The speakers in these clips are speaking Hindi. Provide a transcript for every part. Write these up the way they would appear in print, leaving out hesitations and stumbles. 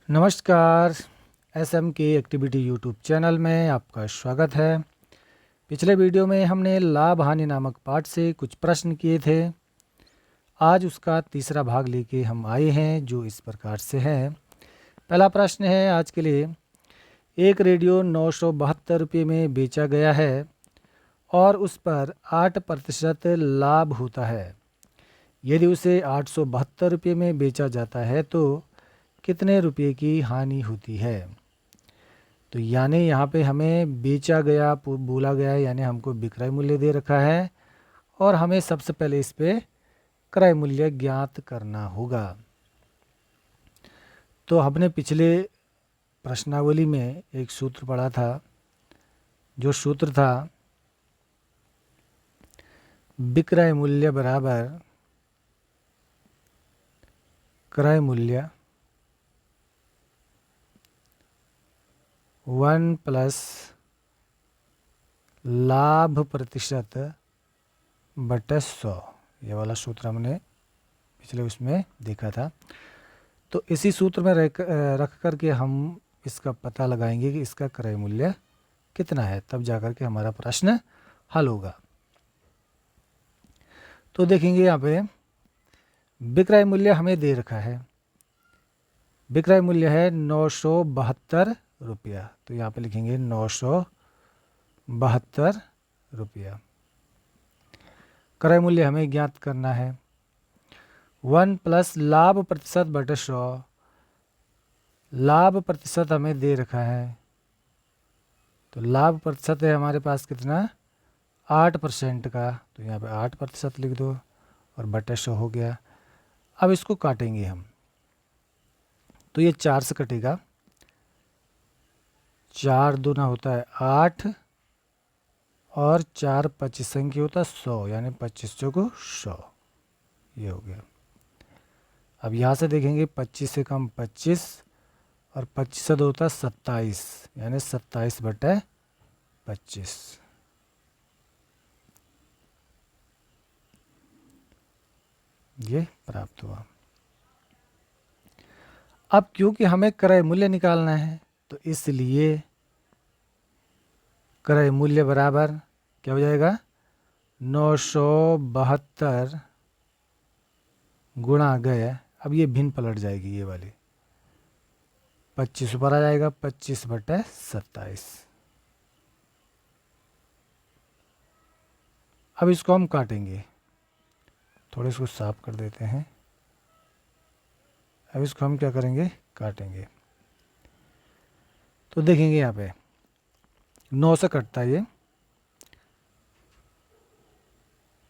नमस्कार। एसएम के एक्टिविटी यूट्यूब चैनल में आपका स्वागत है। पिछले वीडियो में हमने लाभ हानि नामक पाठ से कुछ प्रश्न किए थे। आज उसका तीसरा भाग लेके हम आए हैं, जो इस प्रकार से है। पहला प्रश्न है आज के लिए, एक रेडियो 972 रुपये में बेचा गया है और उस पर 8% लाभ होता है। यदि उसे 872 रुपये में बेचा जाता है तो कितने रुपए की हानि होती है। तो यानी यहाँ पे हमें बेचा गया बोला गया है, यानी हमको विक्रय मूल्य दे रखा है और हमें सबसे पहले इस पे क्रय मूल्य ज्ञात करना होगा। तो हमने पिछले प्रश्नावली में एक सूत्र पढ़ा था, जो सूत्र था विक्रय मूल्य बराबर क्रय मूल्य 1 प्लस लाभ प्रतिशत बटे 100। ये वाला सूत्र हमने पिछले उसमें देखा था। तो इसी सूत्र में रख कर के हम इसका पता लगाएंगे कि इसका क्रय मूल्य कितना है, तब जाकर के हमारा प्रश्न हल होगा। तो देखेंगे यहाँ पे विक्रय मूल्य हमें दे रखा है। विक्रय मूल्य है 972 रुपया। तो यहाँ पे लिखेंगे 972 रुपया। क्रय मूल्य हमें ज्ञात करना है। 1 प्लस लाभ प्रतिशत बटे 100। लाभ प्रतिशत हमें दे रखा है, तो लाभ प्रतिशत है हमारे पास कितना, 8% का। तो यहाँ पे 8% लिख दो और बटे 100 हो गया। अब इसको काटेंगे हम, तो ये 4 से कटेगा। 4 दूना होता है 8 और 4 25 संख्या होता है 100, यानी 25 चौको 100। ये हो गया। अब यहाँ से देखेंगे 25 से कम 25 और 25 होता है 27, यानी 27 बटे 25। ये प्राप्त हुआ। अब क्योंकि हमें क्रय मूल्य निकालना है, तो इसलिए क्रय मूल्य बराबर क्या हो जाएगा, 972 गुणा गए। अब ये भिन्न पलट जाएगी, ये वाली 25 ऊपर आ जाएगा, 25 बटे 27। अब इसको हम काटेंगे, थोड़े इसको साफ कर देते हैं। अब इसको हम क्या करेंगे, काटेंगे। तो देखेंगे यहाँ पे 9 से कटता है ये,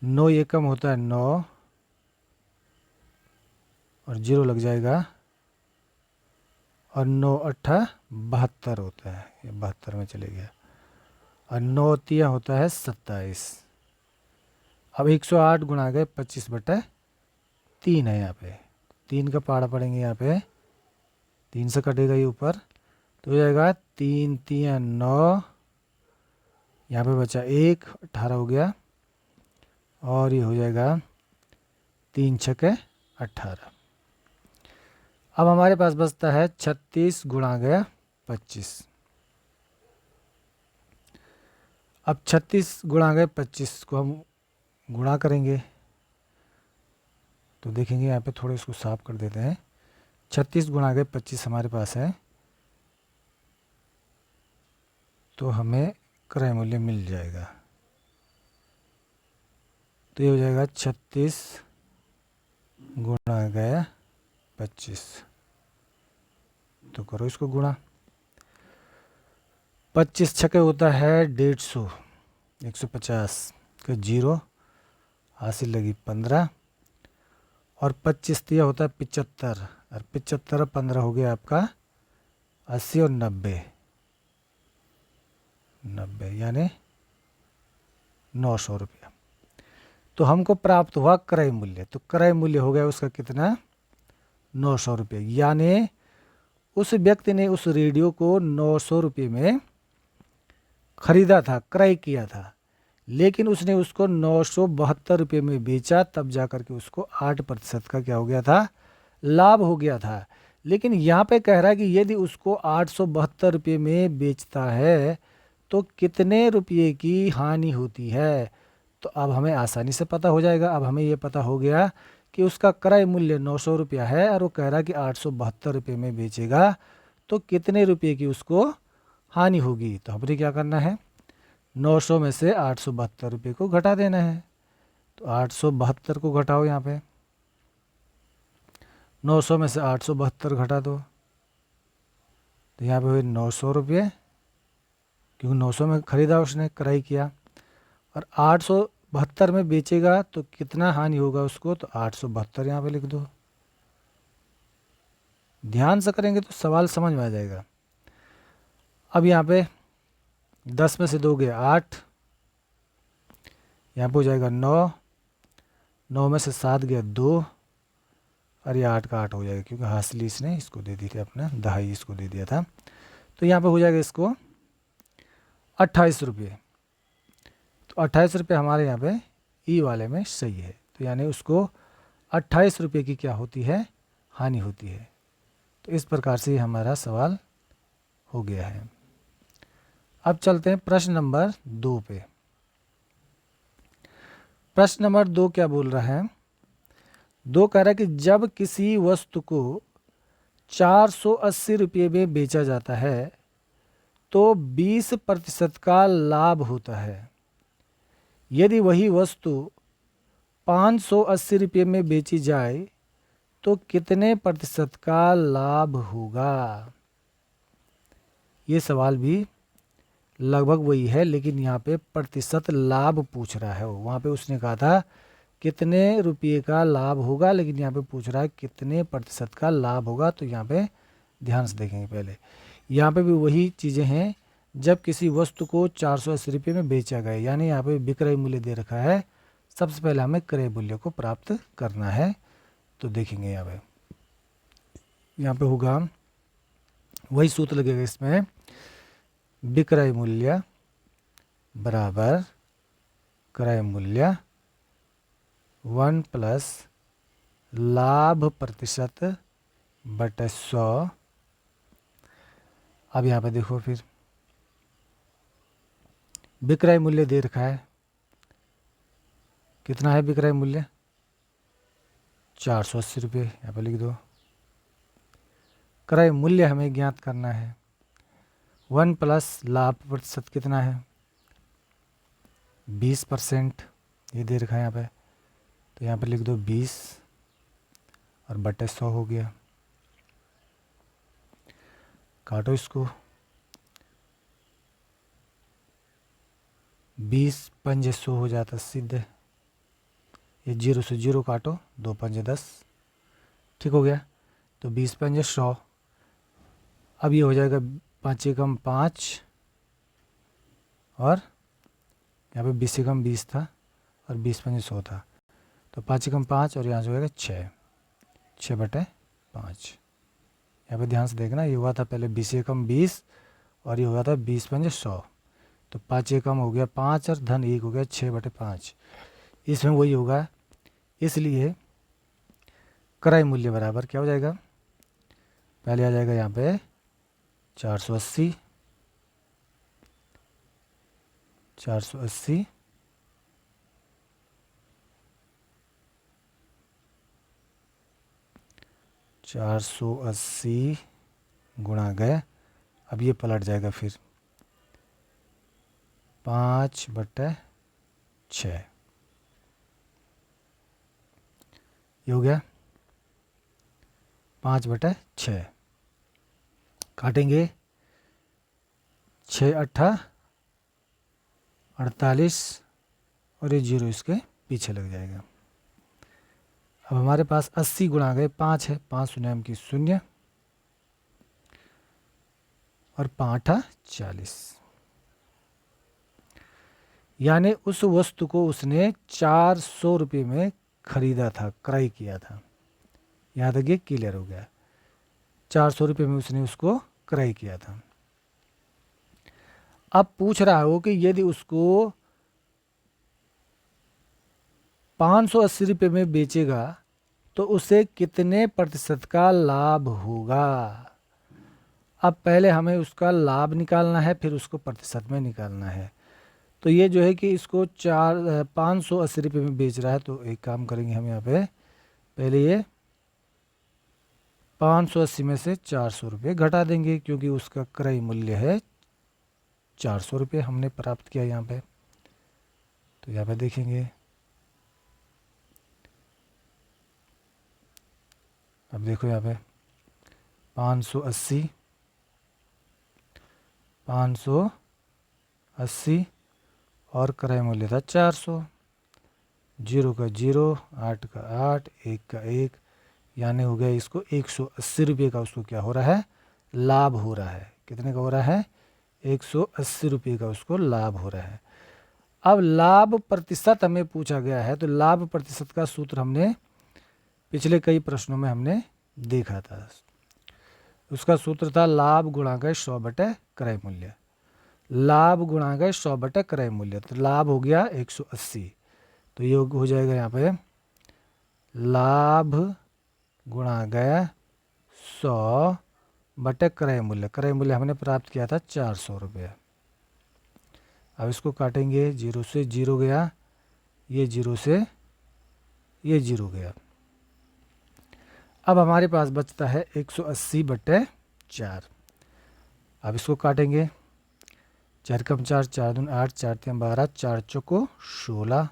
9 ये कम होता है 9 और 0 लग जाएगा, और 9 8 72 होता है, ये 72 में चले गया, और 9 तिया होता है 27। अब 108 गुणा गए 25 बटे 3 है। यहाँ पे 3 का पहाड़ा पड़ेंगे, यहाँ पे 3 से कटेगा ये ऊपर, तो हो जाएगा 3 तिया 9, यहाँ पे बचा 1, 18 हो गया, और ये हो जाएगा 3 छके 18। अब हमारे पास बचता है 36 गुणा गया 25। अब 36 गुणा गए 25 को हम गुणा करेंगे, तो देखेंगे यहाँ पे थोड़े इसको साफ कर देते हैं। 36 गुणा गए 25 हमारे पास है, तो हमें क्रय मूल्य मिल जाएगा। तो ये हो जाएगा 36 गुणा गया 25। तो करो इसको गुणा। 25 छके होता है 150, 150 का 0 हासिल लगी 15, और 25 तिया होता है 75, और 75 15 हो गया आपका 80 और 90, यानी 900 रुपया। तो हमको प्राप्त हुआ क्रय मूल्य। तो क्रय मूल्य हो गया उसका कितना, 900 रुपये। यानी उस व्यक्ति ने उस रेडियो को 900 रुपये में खरीदा था, क्रय किया था, लेकिन उसने उसको 972 रुपये में बेचा, तब जाकर के उसको 8% का क्या हो गया था, लाभ हो गया था। लेकिन यहाँ पे कह रहा है कि यदि उसको 872 रुपये में बेचता है तो कितने रुपये की हानि होती है। तो अब हमें आसानी से पता हो जाएगा। अब हमें ये पता हो गया कि उसका क्रय मूल्य 900 रुपया है और वो कह रहा है कि 872 रुपये में बेचेगा तो कितने रुपये की उसको हानि होगी। तो हमने क्या करना है, 900 में से 872 रुपये को घटा देना है। तो 872 को घटाओ, यहाँ पे 900 में से 872 घटा दो, तो यहाँ पे हुए 900 रुपये, क्योंकि 900 में ख़रीदा उसने, क्रय किया, और 872 में बेचेगा तो कितना हानि होगा उसको। तो 872 यहाँ पे लिख दो। ध्यान से करेंगे तो सवाल समझ में आ जाएगा। अब यहाँ पे 10 में से 2 गया 8, यहाँ पे हो जाएगा 9, 9 में से 7 गया 2, और ये 8 का 8 हो जाएगा, क्योंकि हासिल इसने इसको दे दी थी, अपने दहाई इसको दे दिया था। तो यहाँ पे हो जाएगा इसको 28 रुपये। तो 28 रुपये हमारे यहाँ पे ई वाले में सही है। तो यानी उसको 28 रुपये की क्या होती है, हानि होती है। तो इस प्रकार से हमारा सवाल हो गया है। अब चलते हैं प्रश्न नंबर 2 पे। प्रश्न नंबर 2 क्या बोल रहा है, 2 कह रहा है कि जब किसी वस्तु को 480 रुपये में बेचा जाता है तो 20% का लाभ होता है। यदि वही वस्तु 580 रुपये में बेची जाए तो कितने प्रतिशत का लाभ होगा। ये सवाल भी लगभग वही है, लेकिन यहाँ पे प्रतिशत लाभ पूछ रहा है। वहाँ पे उसने कहा था कितने रुपये का लाभ होगा, लेकिन यहाँ पे पूछ रहा है कितने प्रतिशत का लाभ होगा। तो यहाँ पे ध्यान से देखेंगे। पहले यहाँ पे भी वही चीज़ें हैं, जब किसी वस्तु को 480 रुपये में बेचा गया, यानी यहाँ पे विक्रय मूल्य दे रखा है। सबसे पहले हमें क्रय मूल्य को प्राप्त करना है। तो देखेंगे यहाँ पे होगा वही सूत्र लगेगा इसमें, विक्रय मूल्य बराबर क्रय मूल्य 1 प्लस लाभ प्रतिशत बटे 100। अब यहाँ पे देखो, फिर विक्रय मूल्य दे रखा है, कितना है विक्रय मूल्य, 480 रुपये, यहाँ पे लिख दो। क्रय मूल्य हमें ज्ञात करना है, 1 प्लस लाभ प्रतिशत कितना है, 20%, ये दे रखा है यहाँ पे। तो यहाँ पे लिख दो 20 और बटे 100 हो गया। काटो इसको, 20 पंजे 100 हो जाता सीधे। ये 0 से 0 काटो, 2 पंजे 10, ठीक हो गया। तो 20 पंजे 100। अब ये हो जाएगा 5 एकम 5, और यहाँ पे 20 एकम 20 था और 20 पंजे 100 था। तो 5 एकम 5 और यहाँ से हो जाएगा 6, 6 बटे 5। यहाँ पे ध्यान से देखना, ये हुआ था पहले 20 एकम 20 और ये हुआ था 20 पंजे 100। तो 5 एकम हो गया 5 और धन 1 हो गया 6 बटे 5। इसमें वही होगा, इसलिए क्रय मूल्य बराबर क्या हो जाएगा, पहले आ जाएगा यहाँ पे 480, 480 480 गुणा गए। अब ये पलट जाएगा फिर 5 बटे 6, ये हो गया 5 बटे 6। काटेंगे, 6 अट्ठा 48 और ये 0 इसके पीछे लग जाएगा। अब हमारे पास 80 गुणा गए 5 है, 5 शून्य की 0 और 5 40, यानी उस वस्तु को उसने 400 रुपये में खरीदा था, क्रय किया था। यहाँ तक ये क्लियर हो गया, 400 रुपये में उसने उसको क्रय किया था। अब पूछ रहा हो कि यदि उसको 580 रुपये में बेचेगा तो उसे कितने प्रतिशत का लाभ होगा। अब पहले हमें उसका लाभ निकालना है, फिर उसको प्रतिशत में निकालना है। तो ये जो है कि इसको 580 रुपये में बेच रहा है, तो एक काम करेंगे हम यहाँ पे, पहले ये 580 में से 400 रुपये घटा देंगे, क्योंकि उसका क्रय मूल्य है 400 रुपये हमने प्राप्त किया यहाँ पे। तो यहाँ पे देखेंगे, अब देखो यहाँ पे 580 और क्रय मूल्य था 400, 0 का 0, 8 का 8, 1 का 1, यानी हो गया इसको 180 रुपये का उसको क्या हो रहा है, लाभ हो रहा है। कितने का हो रहा है, 180 रुपये का उसको लाभ हो रहा है। अब लाभ प्रतिशत हमें पूछा गया है, तो लाभ प्रतिशत का सूत्र हमने पिछले कई प्रश्नों में हमने देखा था। उसका सूत्र था लाभ गुणा गए 100 बटे क्रय मूल्य। लाभ गुणा गए 100 बटे क्रय मूल्य, तो लाभ हो गया 180, तो ये हो जाएगा यहाँ पे लाभ गुणा गया 100 बटे क्रय मूल्य। क्रय मूल्य हमने प्राप्त किया था 400 रुपये। अब इसको काटेंगे, 0 से 0 गया, ये 0 से ये 0 गया। अब हमारे पास बचता है 180 बटे 4। अब इसको काटेंगे, 4 कम 4, 4 दून 8, 4 तीन 12, 4 चौको 16,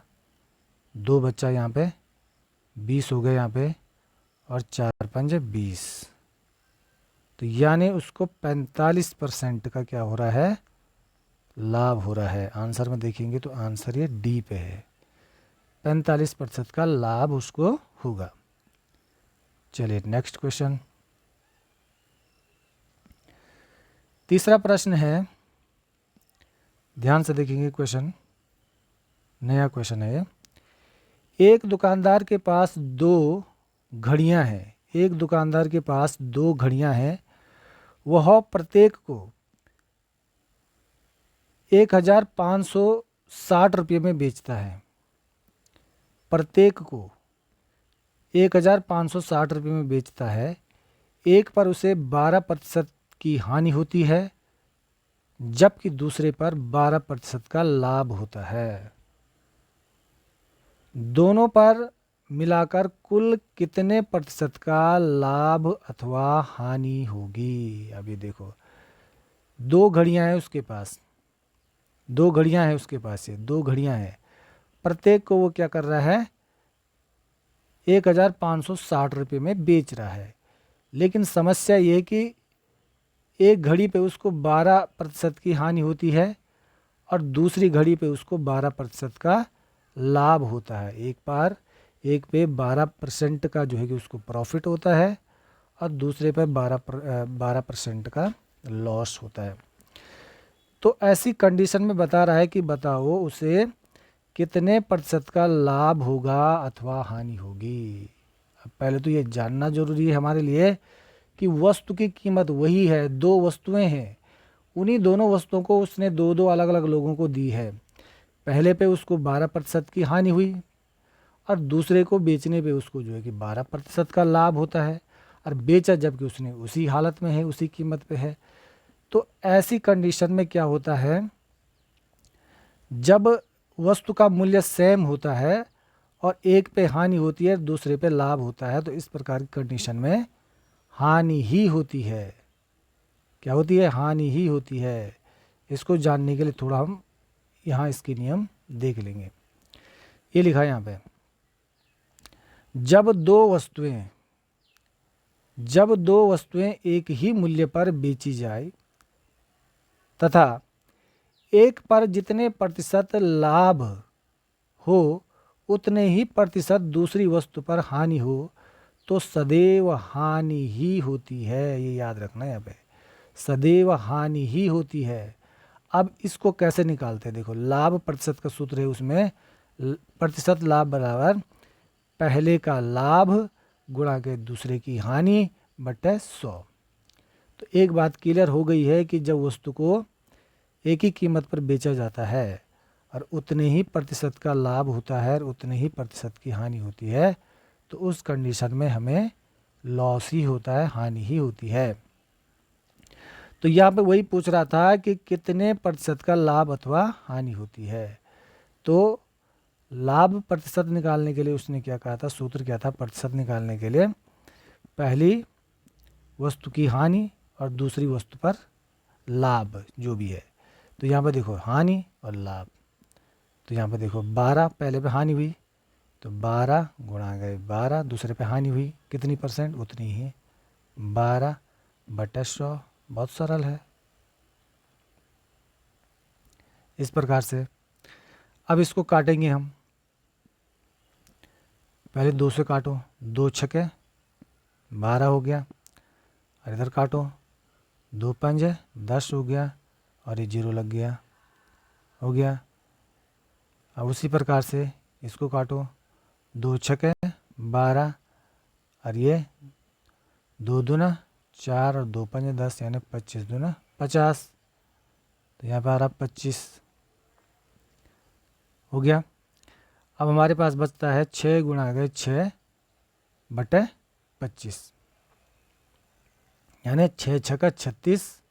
2 बच्चा यहाँ पे 20 हो गए यहाँ पे, और 4 पंजे 20। तो यानी उसको 45% का क्या हो रहा है, लाभ हो रहा है। आंसर में देखेंगे तो आंसर ये डी पे है, 45% का लाभ उसको होगा। चलिए नेक्स्ट क्वेश्चन। तीसरा प्रश्न है, ध्यान से देखेंगे क्वेश्चन, नया क्वेश्चन है। एक दुकानदार के पास 2 घड़ियां हैं। एक दुकानदार के पास 2 घड़ियां हैं, वह प्रत्येक को 1560 रुपये में बेचता है। प्रत्येक को 1560 रुपये में बेचता है। एक पर उसे 12% की हानि होती है, जबकि दूसरे पर 12% का लाभ होता है। दोनों पर मिलाकर कुल कितने प्रतिशत का लाभ अथवा हानि होगी। अभी देखो, 2 घड़ियां हैं उसके पास, 2 घड़ियां हैं उसके पास, ये 2 घड़ियां हैं। प्रत्येक को वो क्या कर रहा है, 1560 रुपये में बेच रहा है। लेकिन समस्या ये कि एक घड़ी पे उसको 12% की हानि होती है, और दूसरी घड़ी पे उसको 12% का लाभ होता है। एक पे 12% का जो है कि उसको प्रॉफिट होता है, और दूसरे पे 12% का लॉस होता है। तो ऐसी कंडीशन में बता रहा है कि बताओ उसे कितने प्रतिशत का लाभ होगा अथवा हानि होगी। अब पहले तो ये जानना जरूरी है हमारे लिए कि वस्तु की कीमत वही है, 2 वस्तुएं हैं, उन्हीं दोनों वस्तुओं को उसने 2 अलग अलग लोगों को दी है। पहले पे उसको 12% की हानि हुई, और दूसरे को बेचने पे उसको जो है कि 12% का लाभ होता है, और बेचा जबकि उसने उसी हालत में है, उसी कीमत पे है। तो ऐसी कंडीशन में क्या होता है, जब वस्तु का मूल्य सेम होता है और एक पे हानि होती है, दूसरे पे लाभ होता है, तो इस प्रकार की कंडीशन में हानि ही होती है। क्या होती है, हानि ही होती है। इसको जानने के लिए थोड़ा हम यहाँ इसके नियम देख लेंगे। ये लिखा है यहाँ पे, जब दो वस्तुएं एक ही मूल्य पर बेची जाए तथा एक पर जितने प्रतिशत लाभ हो उतने ही प्रतिशत दूसरी वस्तु पर हानि हो, तो सदैव हानि ही होती है। ये याद रखना है यहाँ पे, सदैव हानि ही होती है। अब इसको कैसे निकालते हैं, देखो, लाभ प्रतिशत का सूत्र है, उसमें प्रतिशत लाभ बराबर पहले का लाभ गुणा के दूसरे की हानि बटे 100। तो एक बात क्लियर हो गई है कि जब वस्तु को एक ही कीमत पर बेचा जाता है और उतने ही प्रतिशत का लाभ होता है और उतने ही प्रतिशत की हानि होती है, तो उस कंडीशन में हमें लॉस ही होता है, हानि ही होती है। तो यहाँ पे वही पूछ रहा था कि कितने प्रतिशत का लाभ अथवा हानि होती है। तो लाभ प्रतिशत निकालने के लिए उसने क्या कहा था, सूत्र क्या था प्रतिशत निकालने के लिए, पहली वस्तु की हानि और दूसरी वस्तु पर लाभ जो भी है। तो यहाँ पर देखो हानि और लाभ, तो यहाँ पर देखो 12 पहले पे हानि हुई, तो 12 गुणा गए 12, दूसरे पे हानि हुई कितनी परसेंट, उतनी ही 12/100। बहुत सरल है। इस प्रकार से अब इसको काटेंगे हम। पहले 2 से काटो, 2 छके 12 हो गया, और इधर काटो 2 पंजे 10 हो गया, और ये 0 लग गया, हो गया। अब उसी प्रकार से इसको काटो, 2 छके 12, और ये 2 दूना 4 और 2 पंजे 10, यानी 25 दूना 50। तो यहाँ पर आ रहा 25 हो गया। अब हमारे पास बचता है 6 गुणा गए 6/25, यानी 6 छक्का 36,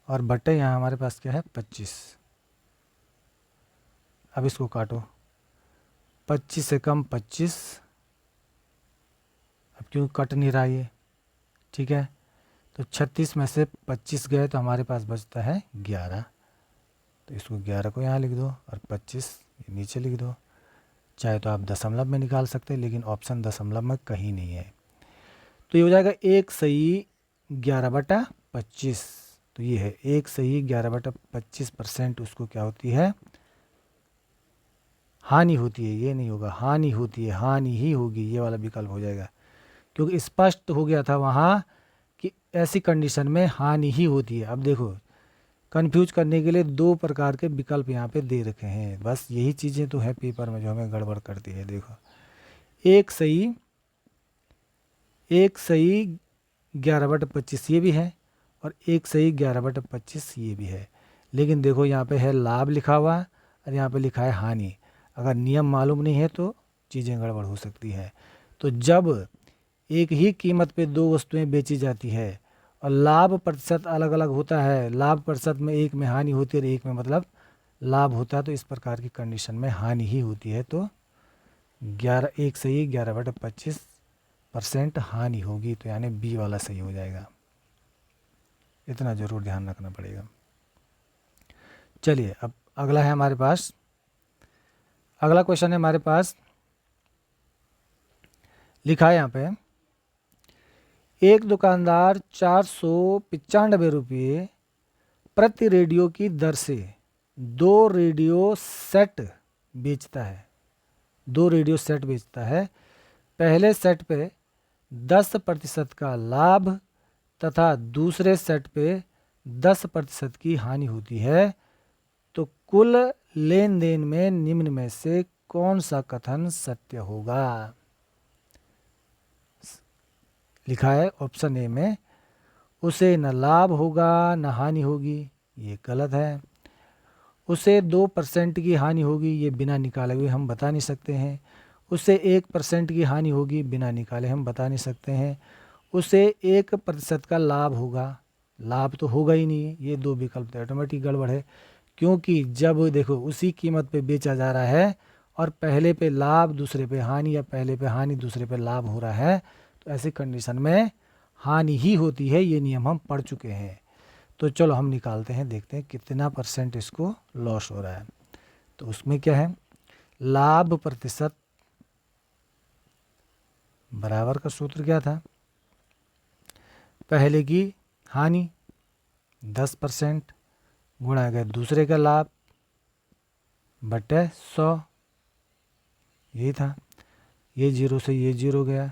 और बटे यहाँ हमारे पास क्या है 25। अब इसको काटो, 25 से कम 25, अब क्यों कट नहीं रहा ये, ठीक है। तो 36 में से 25 गए तो हमारे पास बचता है 11। तो इसको 11 को यहाँ लिख दो, और 25 नीचे लिख दो। चाहे तो आप दशमलव में निकाल सकते हैं, लेकिन ऑप्शन दशमलव में कहीं नहीं है। तो ये हो जाएगा 1 सही 11/25। तो ये है 1 सही 11/25% उसको क्या होती है, हानि होती है। ये नहीं होगा हानि होती है, हानि ही होगी, ये वाला विकल्प हो जाएगा, क्योंकि स्पष्ट हो गया था वहाँ कि ऐसी कंडीशन में हानि ही होती है। अब देखो कंफ्यूज करने के लिए 2 प्रकार के विकल्प यहाँ पे दे रखे हैं, बस यही चीज़ें तो है पेपर में जो हमें गड़बड़ करती है। देखो एक सही 11/25 ये भी है, और 1 सही 11/25 ये भी है। लेकिन देखो यहाँ पे है लाभ लिखा हुआ, और यहाँ पे लिखा है हानि। अगर नियम मालूम नहीं है तो चीज़ें गड़बड़ हो सकती है। तो जब एक ही कीमत पे 2 वस्तुएं बेची जाती है और लाभ प्रतिशत अलग अलग होता है, लाभ प्रतिशत में एक में हानि होती है और एक में मतलब लाभ होता है, तो इस प्रकार की कंडीशन में हानि ही होती है। तो 1 सही 11/25% हानि होगी, तो यानी बी वाला सही हो जाएगा। इतना ज़रूर ध्यान रखना पड़ेगा। चलिए अब अगला है हमारे पास, अगला क्वेश्चन है हमारे पास, लिखा है यहाँ पे, एक दुकानदार 495 रुपये प्रति रेडियो की दर से 2 रेडियो सेट बेचता है। 2 रेडियो सेट बेचता है। पहले सेट पे 10% का लाभ तथा दूसरे सेट पे 10% की हानि होती है। तो कुल लेन देन में निम्न में से कौन सा कथन सत्य होगा। लिखा है ऑप्शन ए में, उसे न लाभ होगा न हानि होगी, ये गलत है। उसे 2% की हानि होगी, ये बिना निकाले हुए हम बता नहीं सकते हैं। उसे 1% की हानि होगी, बिना निकाले हम बता नहीं सकते हैं। उसे 1% का लाभ होगा, लाभ तो होगा ही नहीं। ये 2 विकल्प तो ऑटोमेटिक गड़बड़ है, क्योंकि जब देखो उसी कीमत पे बेचा जा रहा है और पहले पे लाभ दूसरे पे हानि, या पहले पे हानि दूसरे पे लाभ हो रहा है, तो ऐसी कंडीशन में हानि ही होती है। ये नियम हम पढ़ चुके हैं। तो चलो हम निकालते हैं, देखते हैं कितना % इसको लॉस हो रहा है। तो उसमें क्या है, लाभ प्रतिशत बराबर का सूत्र क्या था, पहले की हानि 10% गुणा गए दूसरे का लाभ बटे 100, यही था। ये 0 से ये 0 गया,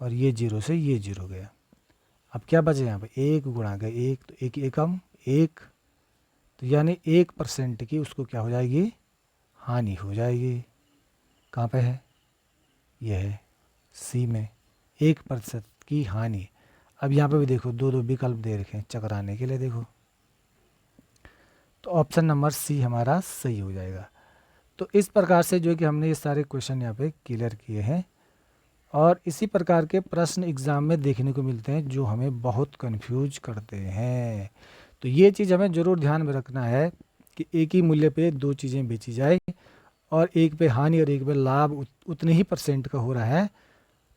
और ये 0 से ये 0 गया। अब क्या बचे यहाँ पे, 1 गुणा गए 1, तो 1 एकम 1, तो यानी 1% की उसको क्या हो जाएगी, हानि हो जाएगी। कहाँ पे है, यह है सी में, 1% की हानि। अब यहाँ पे भी देखो 2 विकल्प दे रखे हैं चकराने के लिए, देखो। तो ऑप्शन नंबर सी हमारा सही हो जाएगा। तो इस प्रकार से जो है कि हमने ये सारे क्वेश्चन यहाँ पे क्लियर किए हैं। और इसी प्रकार के प्रश्न एग्ज़ाम में देखने को मिलते हैं जो हमें बहुत कंफ्यूज करते हैं। तो ये चीज़ हमें ज़रूर ध्यान में रखना है कि एक ही मूल्य पे दो चीज़ें बेची जाए और एक पे हानि और एक पे लाभ उतने ही परसेंट का हो रहा है,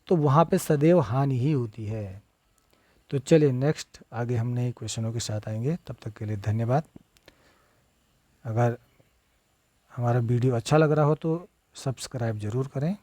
तो वहाँ पे सदैव हानि ही होती है। तो चलिए नेक्स्ट आगे हम नए क्वेश्चनों के साथ आएंगे। तब तक के लिए धन्यवाद। अगर हमारा वीडियो अच्छा लग रहा हो तो सब्सक्राइब ज़रूर करें।